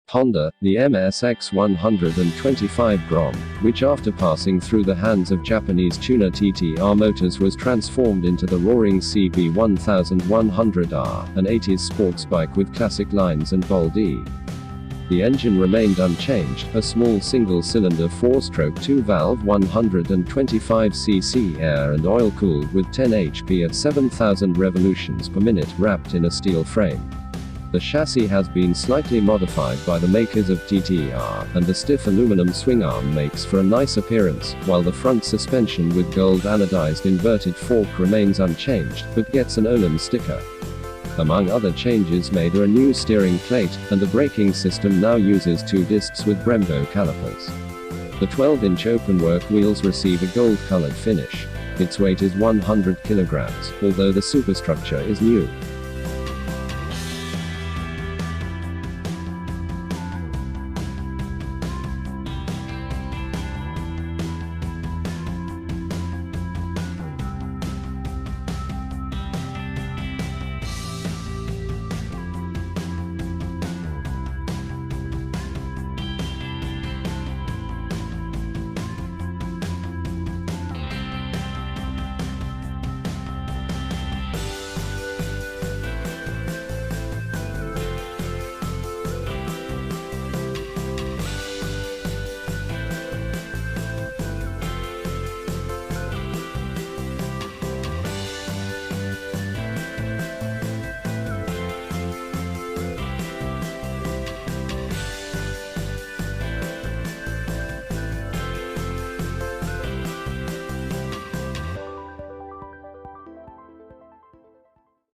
Honda, the MSX 125 Grom, which after passing through the hands of Japanese tuner TTR motors was transformed into the roaring CB 1100R, an 80s sports bike with classic lines and bold E. The engine remained unchanged, a small single-cylinder 4-stroke 2-valve 125cc air and oil-cooled with 10 HP at 7,000 revolutions per minute, wrapped in a steel frame. The chassis has been slightly modified by the makers of TTR, and the stiff aluminum swing arm makes for a nice appearance, while the front suspension with gold anodized inverted fork remains unchanged, but gets an Olin sticker. Among other changes made are a new steering plate, and the braking system now uses 2 discs with Brembo calipers. The 12-inch openwork wheels receive a gold-colored finish. Its weight is 100 kilograms, although the superstructure is new.